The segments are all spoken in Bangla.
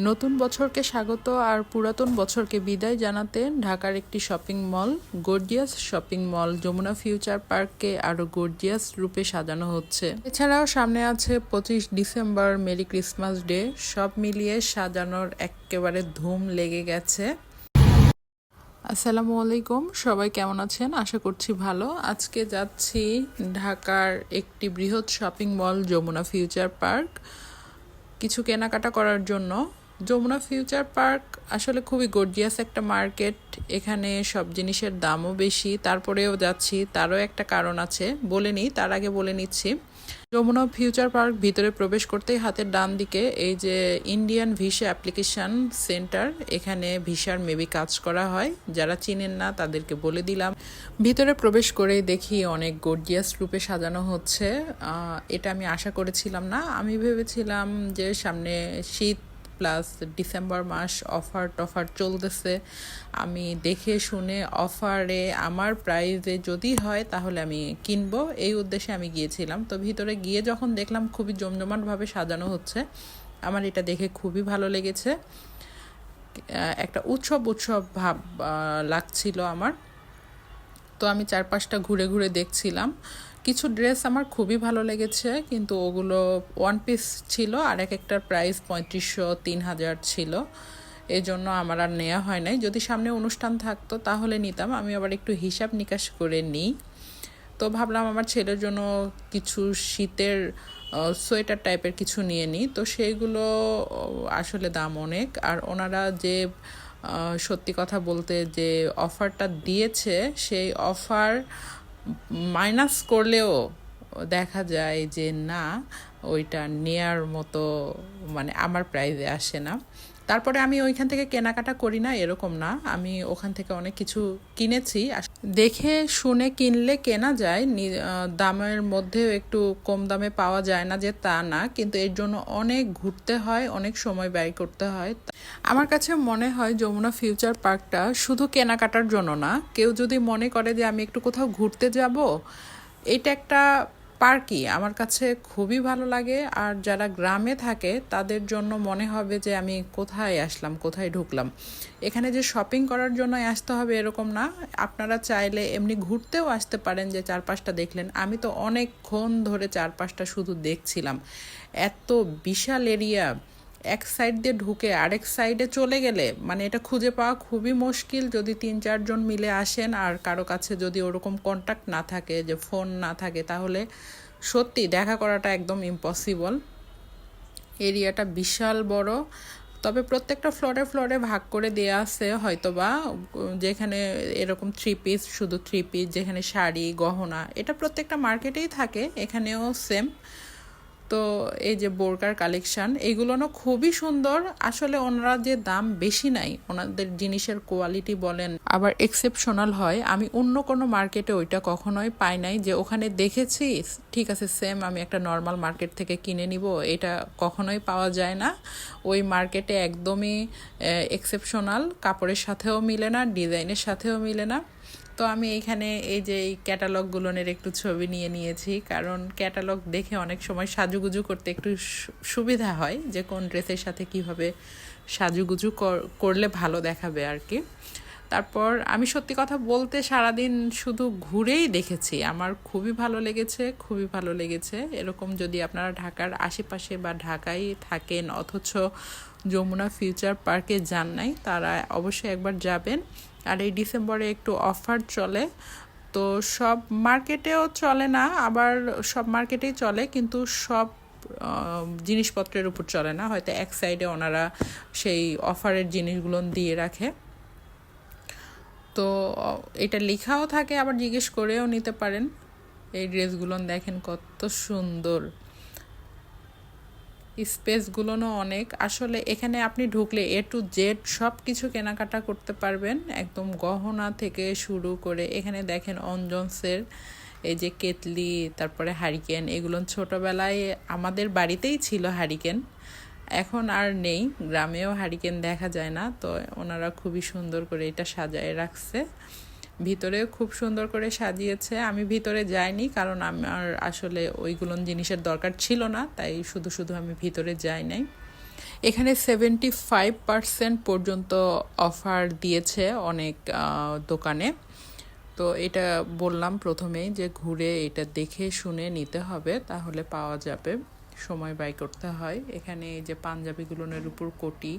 নতুন বছরকে স্বাগত আর পুরাতন বছরকে বিদায় জানাতে ঢাকার একটি shopping mall gorgeous shopping mall Jamuna Future পার্ককে আরও গর্জিয়াস রূপে সাজানো হচ্ছে। এছাড়াও সামনে আছে 25 ডিসেম্বর, মেরি ক্রিসমাস ডে। সব মিলিয়ে সাজানোর একেবারে ধুম লেগে গেছে। আসসালামু আলাইকুম, সবাই কেমন আছেন? আশা করছি ভালো। আজকে যাচ্ছি ঢাকার একটি বৃহৎ shopping mall Jamuna Future Park কিছু কেনাকাটা করার জন্য। যমুনা ফিউচার পার্ক আসলে খুবই গর্জিয়াস একটা মার্কেট। এখানে সব জিনিসের দামও বেশি, তারপরেও যাচ্ছি, তারও একটা কারণ আছে, তার আগে বলে নিচ্ছি। যমুনা ফিউচার পার্ক ভিতরে প্রবেশ করতেই হাতের ডান দিকে এই যে ইন্ডিয়ান ভিসা অ্যাপ্লিকেশন সেন্টার, এখানে ভিসার মেবি কাজ করা হয়। যারা চিনেন না তাদেরকে বলে দিলাম। ভিতরে প্রবেশ করেই দেখি অনেক গর্জিয়াস রূপে সাজানো হচ্ছে। এটা আমি আশা করেছিলাম না। আমি ভেবেছিলাম যে সামনে শীত প্লাস ডিসেম্বর মাস অফার টফার চলতেছে, আমি দেখে শুনে অফারে আমার প্রাইসে যদি হয় তাহলে আমি কিনবো, এই উদ্দেশ্যে আমি গিয়েছিলাম। তো ভিতরে গিয়ে যখন দেখলাম খুবই জমজমাটভাবে সাজানো হচ্ছে, আমার এটা দেখে খুবই ভালো লেগেছে। একটা উৎসব উৎসব ভাব লাগছিল আমার। তো আমি চারপাশটা ঘুরে ঘুরে দেখছিলাম। কিছু ড্রেস আমার খুবই ভালো লেগেছে, কিন্তু ওগুলো ওয়ান পিস ছিল আর একটার প্রাইস 3500-3000 ছিল। এই জন্য আমার আর নেওয়া হয় নাই। যদি সামনে অনুষ্ঠান থাকতো তাহলে নিতাম। আমি আবার একটু হিসাব নিকাশ করে নিই। তো ভাবলাম আমার ছেলের জন্য কিছু শীতের সোয়েটার টাইপের কিছু নিয়ে নিই। তো সেইগুলো আসলে দাম অনেক। আর ওনারা যে সত্যি কথা বলতে যে অফারটা দিয়েছে, সেই অফার মাইনাস করলেও দেখা যায় যে না, ওইটা নেয়ার মতো মানে আমার প্রাইজে আসে না। তারপরে আমি ওইখান থেকে কেনাকাটা করি না এরকম না, আমি ওখান থেকে অনেক কিছু কিনেছি। দেখে শুনে কিনলে কেনা যায়, দামের মধ্যেও একটু কম দামে পাওয়া যায় না যে তা না, কিন্তু এর জন্য অনেক ঘুরতে হয়, অনেক সময় ব্যয় করতে হয়। আমার কাছে মনে হয় যমুনা ফিউচার পার্কটা শুধু কেনাকাটার জন্য না, কেউ যদি মনে করে যে আমি একটু কোথাও ঘুরতে যাব, এটা একটা পার্কই আমার কাছে খুবই ভালো লাগে। আর যারা গ্রামে থাকে তাদের জন্য মনে হবে যে আমি কোথায় আসলাম, কোথায় ঢুকলাম। এখানে যে শপিং করার জন্য আসতে হবে এরকম না, আপনারা চাইলে এমনি ঘুরতেও আসতে পারেন, যে চারপাশটা দেখলেন। আমি তো অনেকক্ষণ ধরে চারপাশটা শুধু দেখছিলাম। এত বিশাল এরিয়া, এক সাইড দিয়ে ঢুকে আরেক সাইডে চলে গেলে মানে এটা খুঁজে পাওয়া খুবই মুশকিল যদি 3-4 জন মিলে আসেন আর কারো কাছে যদি ওরকম কন্ট্যাক্ট না থাকে, যে ফোন না থাকে, তাহলে সত্যি দেখা করাটা একদম ইম্পসিবল। এরিয়াটা বিশাল বড়, তবে প্রত্যেকটা ফ্লোরে ফ্লোরে ভাগ করে দেয়া আছে হয়তোবা। যেখানে এরকম 3 পিস, শুধু 3 পিস, যেখানে শাড়ি গহনা, এটা প্রত্যেকটা মার্কেটেই থাকে, এখানেও সেম। তো এই যে বোরকার কালেকশান, এইগুলো না খুবই সুন্দর। আসলে ওনারা যে দাম বেশি নাই, ওনাদের জিনিসের কোয়ালিটি বলেন আবার এক্সেপশনাল হয়। আমি অন্য কোনো মার্কেটে ওইটা কখনোই পাই নাই যে ওখানে দেখেছি ঠিক আছে সেম আমি একটা নর্মাল মার্কেট থেকে কিনে নিব, এটা কখনোই পাওয়া যায় না। ওই মার্কেটে একদমই এক্সেপশনাল, কাপড়ের সাথেও মিলে না, ডিজাইনের সাথেও মিলে না। তো আমি এইখানে এই যে এই ক্যাটালগুলোর একটু ছবি নিয়ে নিয়েছি, কারণ ক্যাটালগ দেখে অনেক সময় সাজুগুজু করতে একটু সুবিধা হয়, যে কোন ড্রেসের সাথে কিভাবে সাজুগুজু করলে ভালো দেখাবে আর কি। তারপর আমি সত্যি কথা বলতে সারাদিন শুধু ঘুরেই দেখেছি, আমার খুবই ভালো লেগেছে, খুবই ভালো লেগেছে। এরকম যদি আপনারা ঢাকার আশেপাশে বা ঢাকায় থাকেন অথচ যমুনা ফিউচার পার্কে যান নাই, তারা অবশ্যই একবার যাবেন। আর এই ডিসেম্বরে একটু অফার চলে, তো সব মার্কেটেও চলে না, আবার সব মার্কেটেই চলে, কিন্তু সব জিনিসপত্রের উপর চলে না। হয়তো এক সাইডে ওনারা সেই অফারের জিনিসগুলো দিয়ে রাখে, তো এটা লেখাও থাকে, আবার জিজ্ঞেস করেও নিতে পারেন। এই ড্রেসগুলো দেখেন কত সুন্দর, স্পেসগুলোও অনেক। আসলে এখানে আপনি ঢুকলে A to Z সব কিছু কেনাকাটা করতে পারবেন, একদম গহনা থেকে শুরু করে। এখানে দেখেন অনজন্সের এই যে কেতলি, তারপরে হারিকেন, এগুলো ছোটোবেলায় আমাদের বাড়িতেই ছিল হারিকেন, এখন আর নেই, গ্রামেও হারিকেন দেখা যায় না। তো ওনারা খুবই সুন্দর করে এটা সাজায় রাখছে, ভিতরেও খুব সুন্দর করে সাজিয়েছে। আমি ভিতরে যাইনি, কারণ আমার আসলে ওইগুলো জিনিসের দরকার ছিল না, তাই শুধু শুধু আমি ভিতরে যাই নাই। এখানে 75% পর্যন্ত অফার দিয়েছে অনেক দোকানে। তো এটা বললাম প্রথমেই যে ঘুরে এটা দেখে শুনে নিতে হবে, তাহলে পাওয়া যাবে, সময় ব্যয় করতে হয়। এখানে এই যে পাঞ্জাবিগুলোর উপর কোটি,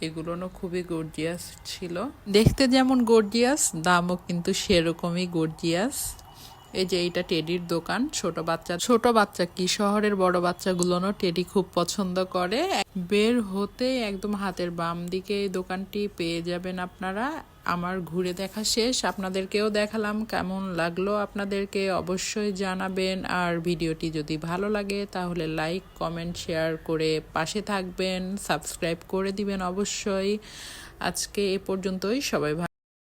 এগুলোও খুবই গর্জিয়াস ছিল, দেখতে যেমন গর্জিয়াস দামও কিন্তু সেরকমই গর্জিয়াস। এই যে এইটা টেডির দোকান, ছোট বাচ্চা কি শহরের বড় বাচ্চাগুলোও টেডি খুব পছন্দ করে। বের হতে একদম হাতের বাম দিকে এই দোকানটি পেয়ে যাবেন আপনারা। আমার ঘুরে দেখা শেষ, আপনাদেরকেও দেখালাম, কেমন লাগলো আপনাদেরকে অবশ্যই জানাবেন। আর ভিডিওটি যদি ভালো লাগে তাহলে লাইক কমেন্ট শেয়ার করে পাশে থাকবেন, সাবস্ক্রাইব করে দিবেন অবশ্যই। আজকে এ পর্যন্তই, সবাই